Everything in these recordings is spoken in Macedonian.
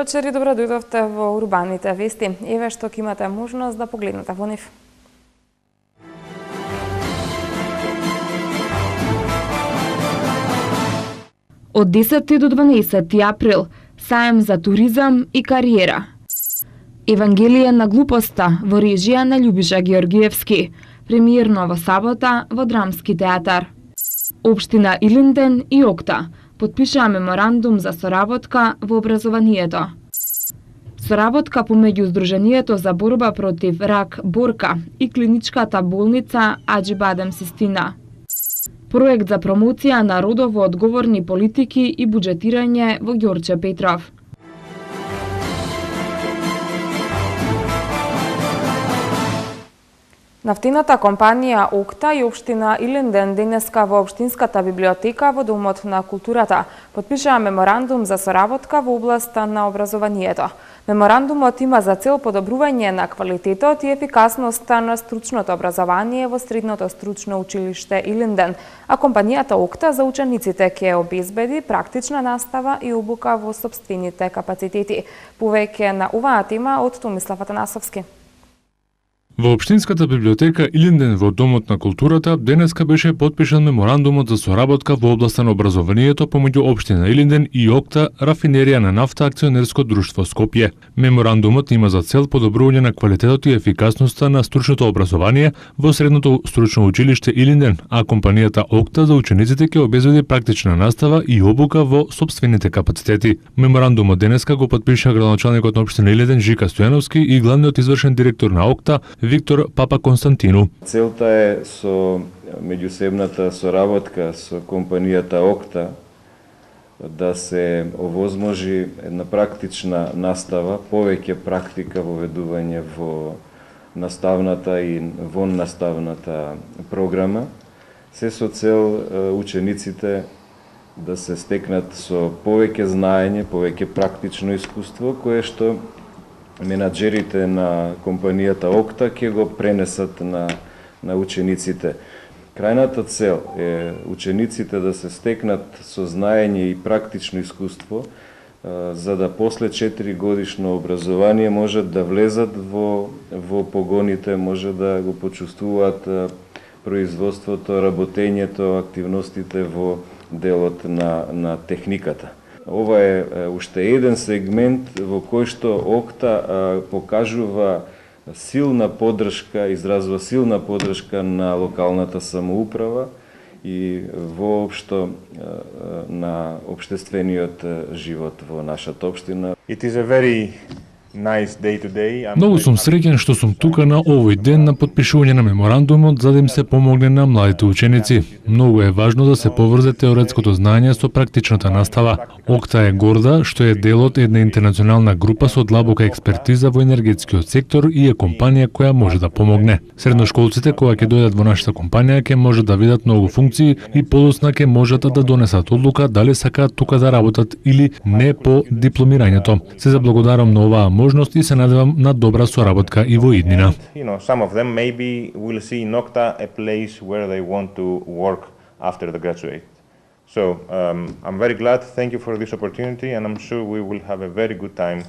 Добар вечер и добро дојдовте во Урбаните вести. Еве што ќе имате можност да погледнете во нив. Од 10 до 12 април, саем за туризам и кариера. Евангелие на глупоста во режија на Љубиша Георгиевски, премиерно во сабота во Драмски театар. Општина Илинден и Окта потпишаа меморандум за соработка во образованието. Соработка помеѓу Здруженијето за борба против рак Борка и клиничката болница Аџибадем Систина. Проект за промоција на родово одговорни политики и буџетирање во Ѓорче Петров. Нафтената компанија Окта и општина Илинден денеска во општинската библиотека во Домот на културата потпишаа меморандум за соработка во областа на образованието. Меморандумот има за цел подобрување на квалитетот и ефикасноста на стручното образование во Средното стручно училиште Илинден, а компанијата Окта за учениците ќе обезбеди практична настава и обука во сопствените капацитети. Повеќе на оваа тема од Томислав Атанасовски. Во општинската библиотека Илинден во Домот на културата денеска беше потпишан меморандумот за соработка во областа на образованието помеѓу општина Илинден и Окта, рафинерија на нафта акционерско друштво Скопје. Меморандумот има за цел подобрување на квалитетот и ефикасноста на стручното образование во Средното стручно училиште Илинден, а компанијата Окта за учениците ќе обезбеди практична настава и обука во сопствените капацитети. Меморандумот денеска го потпиша градоначалникот на општина Илинден Жика Стојановски и главниот извршен директор на Окта Виктор Папа Константину. Целта е со меѓусебната соработка со компанијата Окта да се овозможи една практична настава, повеќе практика воведување во наставната и воннаставната програма, се со цел учениците да се стекнат со повеќе знаење, повеќе практично искуство, кое што менаџерите на компанијата Окта ќе го пренесат на учениците. Крајната цел е учениците да се стекнат со знаење и практично искуство, за да после 4 годишно образование можат да влезат во погоните, може да го почувствуваат производството, работењето, активностите во делот на техниката. Ова е уште еден сегмент во кој што Окта покажува силна поддршка, изразува силна поддршка на локалната самоуправа и воопшто на општествениот живот во нашата општина. It is a very nice day today. Многу сум среќен што сум тука на овој ден на потпишување на меморандумот за да им се помогне на младите ученици. Многу е важно да се поврзе теоретското знаење со практичната настава. Окта е горда што е дел од една интернационална група со длабока експертиза во енергетскиот сектор и е компанија која може да помогне. Средношколците кога ќе дојдат во нашата компанија ќе можат да видат многу функции и подоцна ќе можат да донесат одлука дали сакаат тука да работат или не по дипломирањето. Се заблагодарам на оваа можност и се надевам на добра соработка и во иднина. Some of them maybe will see in Okta a place where they want to work after they graduate. So I'm very glad. Thank you for this opportunity, and I'm sure we will have a very good time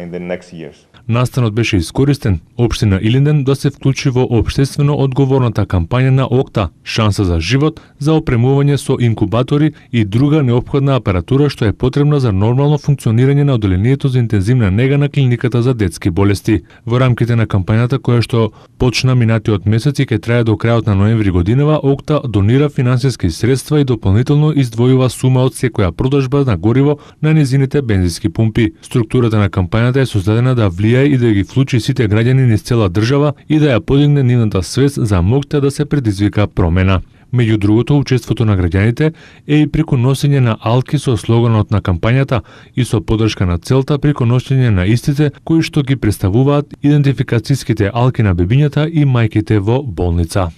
in the next years. Настанот беше искористен општина Илинден да се вклучи во општествено одговорната кампања на Окта Шанса за живот за опремување со инкубатори и друга неопходна апаратура што е потребна за нормално функционирање на оделението за интензивна нега на клиниката за детски болести. Во рамките на кампањата која што почна минатиот месец и ќе трае до крајот на ноември годинава, Окта донира финансиски средства и дополнително издвојува сума од секоја продажба на гориво на незините бензински пумпи. Структурата на кампањата е создадена да влијае и да ги вклучи сите граѓани низ цела држава и да ја подигне нивната свест за моќта да се предизвика промена. Меѓу другото, учеството на граѓаните е и преку носење на алки со слоганот на кампањата и со поддршка на целта преку носење на истите кои што ги представуваат идентификацијските алки на бебињата и мајките во болница.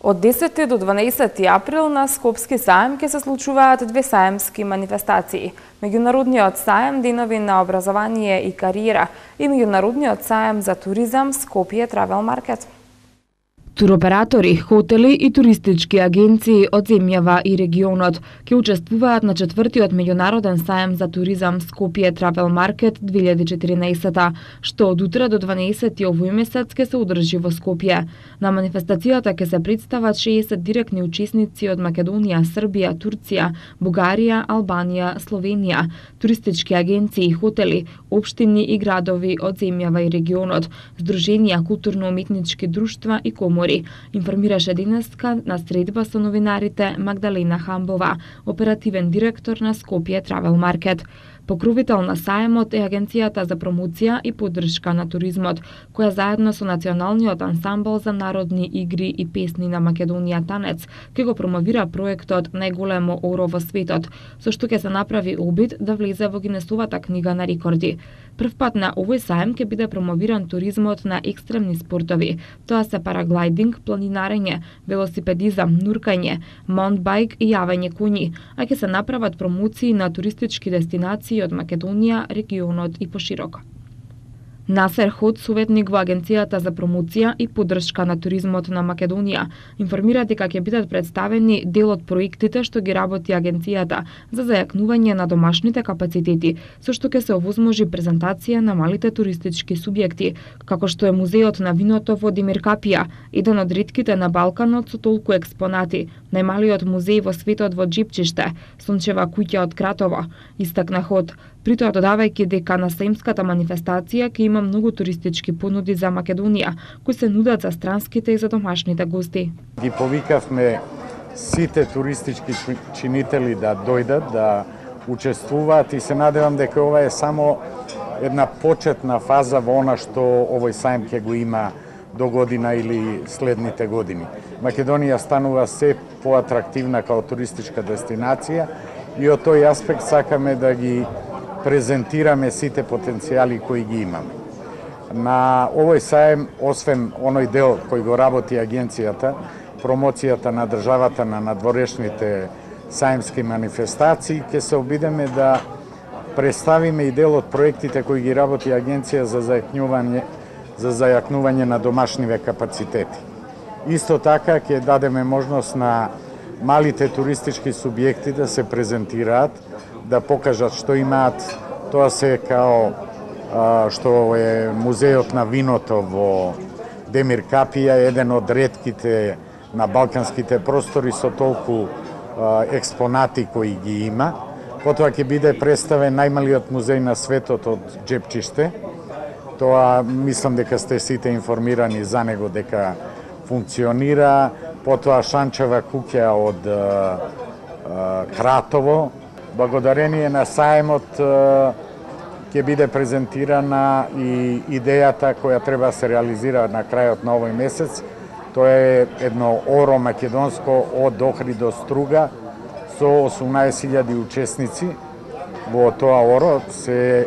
Од 10 до 12 април на Скопски саем ќе се случуваат две саемски манифестации. Меѓународниот саем Денови на образование и кариера и Меѓународниот саем за туризам Скопје Travel Market. Туроператори, хотели и туристички агенции од земјава и регионот ќе учествуваат на 4-тиот меѓународен саем за туризам Скопје Travel Market 2014, што од утре до 12 овој месец ќе се одржи во Скопје. На манифестацијата ќе се представат 60 директни учесници од Македонија, Србија, Турција, Бугарија, Албанија, Словенија, туристички агенции, хотели, општини и градови од земјава и регионот, здруженија, културно-уметнички друштва и комори, информираше денеска на средба со новинарите Магдалена Хамбова, оперативен директор на Скопје Travel Market. Покровител на саемот е Агенцијата за промоција и поддршка на туризмот, која заедно со Националниот ансамбл за народни игри и песни на Македонија Танец ќе го промовира проектот Најголемо оро во светот, со што ќе се направи обид да влезе во Гинесовата книга на рекорди. Првпат на овој саем ќе биде промовиран туризмот на екстремни спортови. Тоа се параглайдинг, планинарење, велосипедизам, нуркање, маунтбајк и јавање коњи, а ќе се направат промоции на туристички дестинации од Македонија, регионот и пошироко. Насер Ход, советник во Агенцијата за промоција и поддршка на туризмот на Македонија, информира дека ќе бидат представени дел од проектите што ги работи агенцијата за зајакнување на домашните капацитети, со што ќе се овозможи презентација на малите туристички субјекти, како што е музеот на виното во Демиркапија, еден од ретките на Балканот со толку експонати, најмалиот музеј во светот во Джипчиште, сончева куќа од Кратово, истакна Ход, притоа додавајќи дека на саемската манифестација ќе има многу туристички понуди за Македонија, кои се нудат за странските и за домашните гости. Ги повикавме сите туристички чинители да дојдат, да учествуваат и се надевам дека ова е само една почетна фаза во она што овој саем ќе го има до година или следните години. Македонија станува се поатрактивна као туристичка дестинација и од тој аспект сакаме да ги презентираме сите потенцијали кои ги имаме. На овој саем, освен оној дел кој го работи агенцијата, промоцијата на државата на надворешните саемски манифестации, ќе се обидеме да представиме и дел од проектите кои ги работи агенција за зајакнување на домашниве капацитети. Исто така ќе дадеме можност на малите туристички субјекти да се презентираат, да покажат што имаат. Тоа се као што е музеот на виното во Демиркапија, еден од ретките на балканските простори со толку експонати кои ги има. Потоа ќе биде представен најмалиот музеј на светот од Джепчиште. Тоа мислам дека сте сите информирани за него дека функционира. Потоа Шанчева куќа од Кратово. Благодарение на саемот ќе биде презентирана и идејата која треба да се реализира на крајот на овој месец. Тоа е едно оро македонско од Охрид до Струга со 18.000 учесници. Во тоа оро се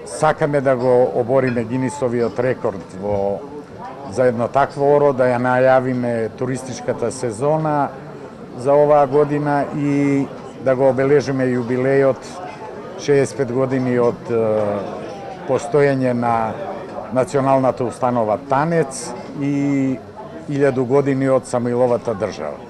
сакаме да го обориме Гинисовиот рекорд за едно такво оро, да ја најавиме туристичката сезона за оваа година и да го обележиме јубилејот 65 години од постоење на националната установа Танец и 1000 години од Самуиловата држава.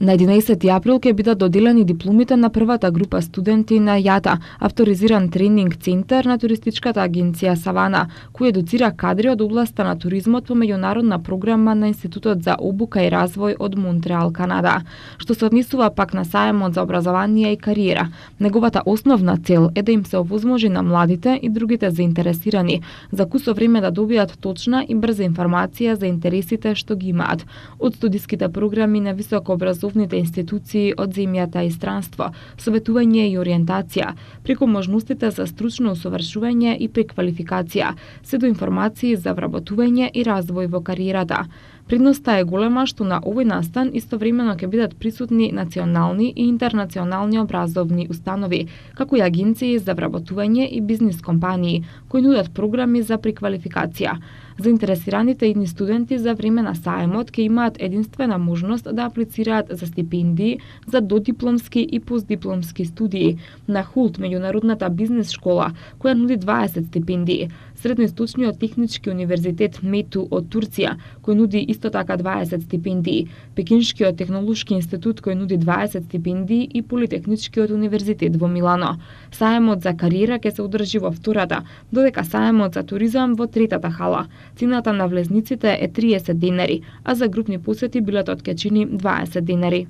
На 11 април ќе бидат доделени дипломите на првата група студенти на ЈАТА, авторизиран тренинг центар на туристичката агенција Савана, кој едуцира кадри од областа на туризмот по меѓународна програма на Институтот за обука и развој од Монтреал, Канада. Што се однесува пак на саемот за образование и кариера, неговата основна цел е да им се овозможи на младите и другите заинтересирани за кусо време да добијат точна и брза информација за интересите што ги имаат од студиските програми на високообразовните институции од земјата и странство, советување и ориентација, преку можностите за стручно усовршување и преквалификација, се до информации за вработување и развој во кариерата. Предноста е голема што на овој настан истовремено ќе бидат присутни национални и интернационални образовни установи, како и агенции за вработување и бизнис компании, кои нудат програми за преквалификација. Заинтересираните идни студенти за време на саемот ќе имаат единствена можност да аплицираат за стипендии за додипломски и постдипломски студии на ХУЛТ, меѓународната бизнес школа, која нуди 20 стипендии, Средноисточниот технички универзитет МЕТУ од Турција, кој нуди исто така 20 стипендии, Пекиншкиот технолошки институт кој нуди 20 стипендии и Политехничкиот универзитет во Милано. Саемот за кариера ќе се одржи во втората, додека саемот за туризам во третата хала. Цената на влезниците е 30 денари, а за групни посети билетот ќе чини 20 денари.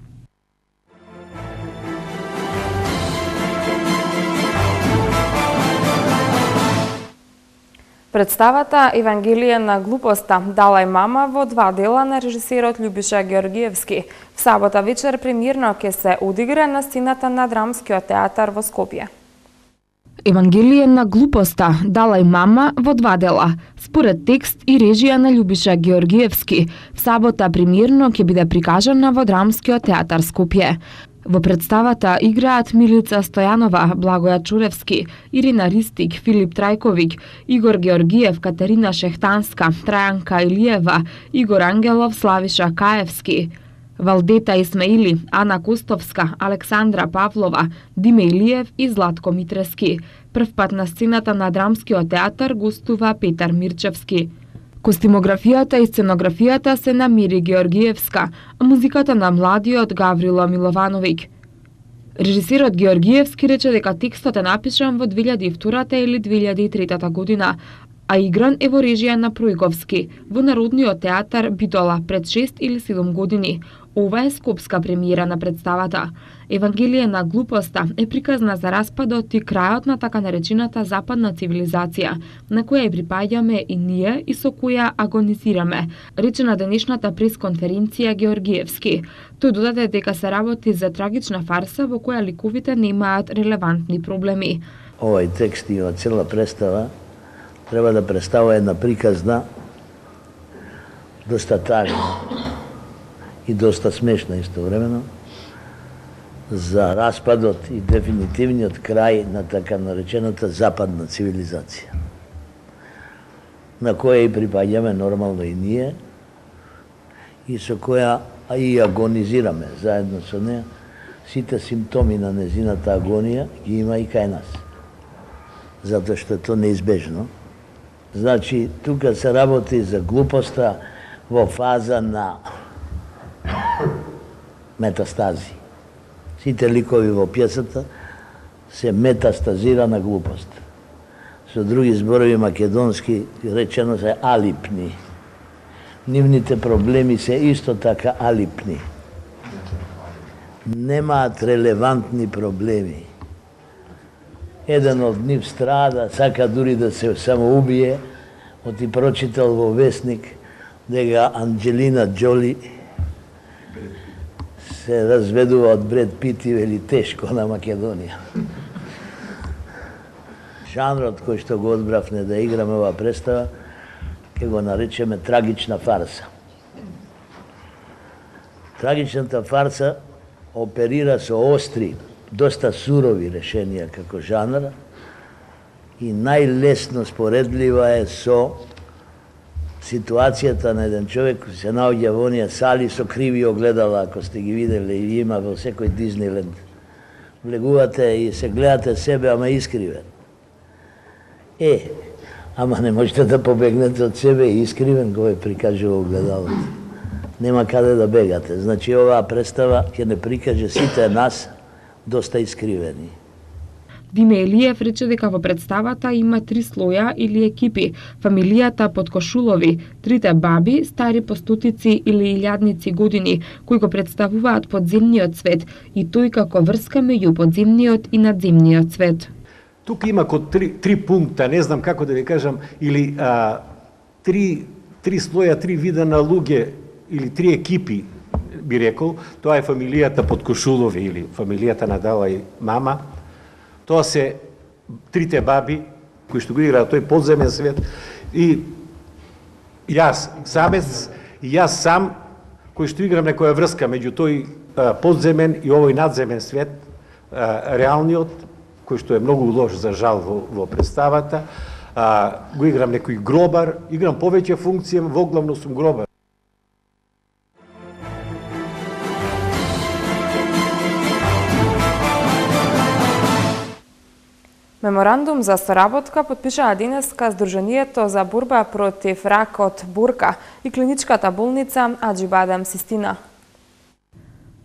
Представата Евангелие на глупоста Далај Мама во 2 дела на режисерот Љубиша Георгиевски. В сабота вечер премиерно ќе се одигра на сцената на Драмскиот театар во Скопје. Евангелие на глупоста Далај Мама во 2 дела, според текст и режија на Љубиша Георгиевски. В сабота премиерно ќе биде прикажана во Драмскиот театар Скопје. Во представата играат Милица Стојанова, Благоја Чуревски, Ирина Ристик, Филип Трајковиќ, Игор Георгиев, Катерина Шехтанска, Трајанка Илиева, Игор Ангелов, Славиша Каевски, Валдета Исмаили, Ана Костовска, Александра Павлова, Диме Илиев и Златко Митрески. Првпат на сцената на Драмскиот театар гостува Петар Мирчевски. Костимографијата и сценографијата се на Мири Георгиевска, а музиката на младиот Гаврило Миловановиќ. Режисерот Георгиевски рече дека текстот е напишан во 2002 или 2003 година, а игран е во режија на Пројковски, во Народниот театар Битола пред 6 или 7 години. Ова е скопска премиера на представата. Евангелие на глупоста е приказна за распадот и крајот на така наречената западна цивилизација, на која ја припаѓаме и ние и со која агонизираме, рече на денешната пресконференција Георгиевски. Тој додаде дека се работи за трагична фарса во која ликовите немаат релевантни проблеми. Овој текст и ова цела представа треба да представува една приказна доста тажна и доста смешна истовремено за распадот и дефинитивниот крај на така наречената западна цивилизација, на која и припаѓаме нормално и ние и со која и агонизираме заедно со неа. Сите симптоми на незината агонија ги има и кај нас, затоа што е тоа неизбежно. Значи, тука се работи за глупоста во фаза на метастази. Сите ликови во пјесата се метастазира на глупост. Со други зборови македонски речено се алипни. Нивните проблеми се исто така алипни. Немаат релевантни проблеми. Еден од нив страда, сака дури да се самоубие, оти прочитал во вестник дека Анджелина Џоли се разведува од Бред Пит и вели тешко на Македонија. Жанрот кој што го одбравме да играме ова представа, ќе го наречеме трагична фарса. Трагичната фарса оперира со остри, доста сурови решенија како жанр и најлесно споредлива е со ситуацијата на еден човек кој се наоѓа во оние сали со криви огледала, ако сте ги видели, и има во секој Дизниленд. Влегувате и се гледате себе, ама искривен. Ама не можете да побегнете од себе и искривен, го е прикажува огледалото. Нема каде да бегате. Значи, оваа представа ќе не прикаже сите нас доста искривени. Диме Илиев рече дека во представата има 3 слоја или екипи: фамилијата Подкошулови, 3 баби, стари по стотици или илјадници години, кои го представуваат подземниот свет и тој како врска меѓу подземниот и надземниот свет. Тука има три пункта, не знам како да ви кажам, или три слоја, 3 вида на луѓе или 3 екипи, би рекол. Тоа е фамилијата Подкошулови или фамилијата на Далај Мама. Тоа се 3 баби кои што го играат тој подземен свет и јас, самец, и јас сам кој што играм некоја врска меѓу тој подземен и овој надземен свет, реалниот, кој што е многу лош за жал во представата, го играм некој гробар, играм повеќе функции, во главно сум гробар. Меморандум за соработка подпишаа денеска Сдруженијето за борба против ракот бурка и клиничката болница Аџибадем Систина.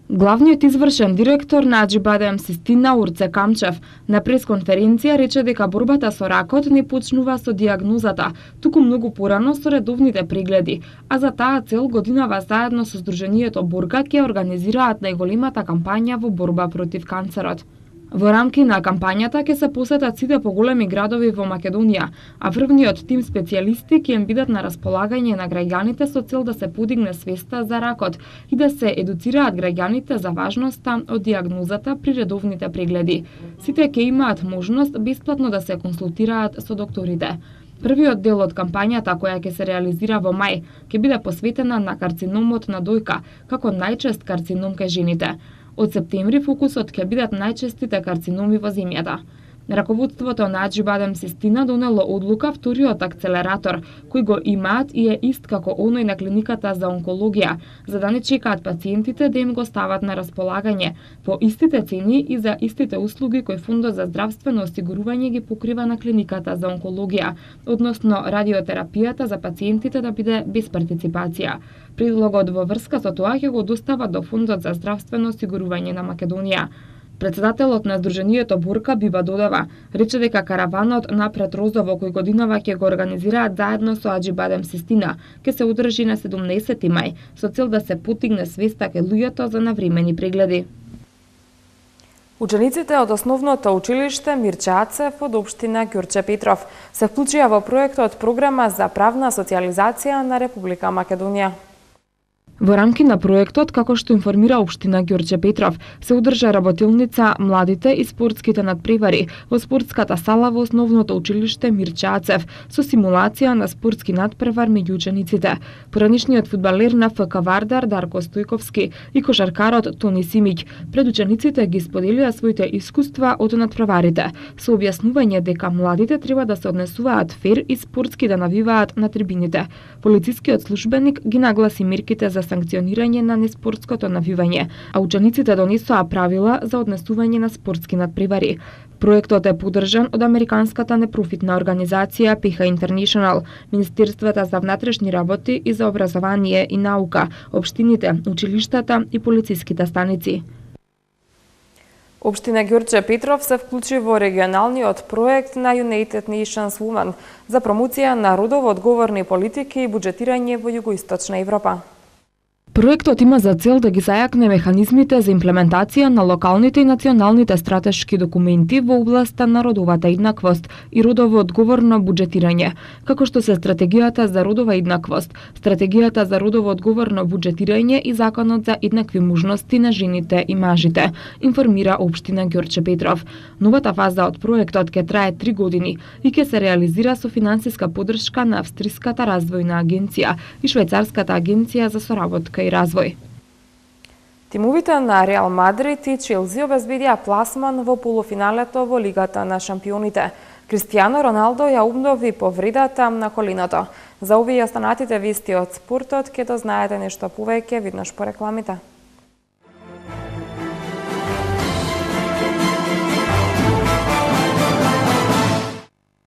Главниот извршен директор на Аџибадем Систина Урце Камчев на пресконференција рече дека борбата со ракот не почнува со диагнозата, туку многу порано со редовните прегледи, а за таа цел годинава заедно со Сдруженијето Бурка ќе организираат најголемата кампања во борба против канцерот. Во рамки на кампањата ќе се посетат сите поголеми градови во Македонија, а врвниот тим специјалисти ќе им бидат на располагање на граѓаните со цел да се подигне свеста за ракот и да се едуцираат граѓаните за важноста од диагнозата при редовните прегледи. Сите ќе имаат можност бесплатно да се консултираат со докторите. Првиот дел од кампањата, која ќе се реализира во мај, ќе биде посветена на карциномот на дојка, како најчест карцином кај жените. Од септември фокусот ќе бидат најчестите карциноми во земјата. Раководството на Аџибадем Систина донело одлука вториот акцелератор, кој го имаат и е ист како оној на клиниката за онкологија, за да не чекаат пациентите да им го стават на располагање по истите цени и за истите услуги кои Фондот за здравствено осигурување ги покрива на клиниката за онкологија, односно радиотерапијата за пациентите да биде без партиципација. Предлогот во врска со тоа ќе го достава до Фондот за здравствено осигурување на Македонија. Председателот на Сдруженијето Бурка Биба Додева рече дека караванот напред Розово кој годинава ќе го организираат заедно со Аџибадем Систина ќе се одржи на 17 мај со цел да се потигне свеста кај луѓето за навремени прегледи. Учениците од основното училиште Мирче Ацев од општина Ѓурче Петров се вклучија во проектот Програма за правна социјализација на Република Македонија. Во рамки на проектот, како што информира општина Ѓурче Петров, се одржа работилница Младите и спортските надпревари во спортската сала во основното училиште Мирче Ацев со симулација на спортски надпревар меѓу учениците. Поранишниот фудбалер на ФК Вардар Дарко Стојковски и кошаркарот Тони Симиќ пред учениците ги споделија своите искуства од надпреварите, со објаснување дека младите треба да се однесуваат фер и спортски да навиваат на трибините. Полицискиот службеник ги нагласи мерките за санкционирање на неспортското навивање, а учениците донесоа правила за однесување на спортски надпревари. Проектот е поддржан од американската непрофитна организација PH International, Министерствата за внатрешни работи и за образование и наука, општините, училиштата и полициските станици. Општина Ѓурче Петров се вклучи во регионалниот проект на United Nations Women за промоција на родово одговорни политики и буџетирање во Југоисточна Европа. Проектот има за цел да ги зајакне механизмите за имплементација на локалните и националните стратешки документи во областа на родовата еднаквост и родово одговорно буџетирање, како што се стратегијата за родова еднаквост, стратегијата за родово одговорно буџетирање и законот за еднакви можности на жените и мажите, информира општина Ѓурче Петров. Новата фаза од проектот ќе трае 3 години и ќе се реализира со финансиска поддршка на Австриската развојна агенција и Швајцарската агенција за соработка и развој. Тимовите на Реал Мадрид и Челси обезбедија пласман во полуфиналето во Лигата на шампионите. Кристијано Роналдо ја обнови повредата на коленото. За овие останатите вести од спортот ќе дознаете нешто повеќе виднаш по рекламите.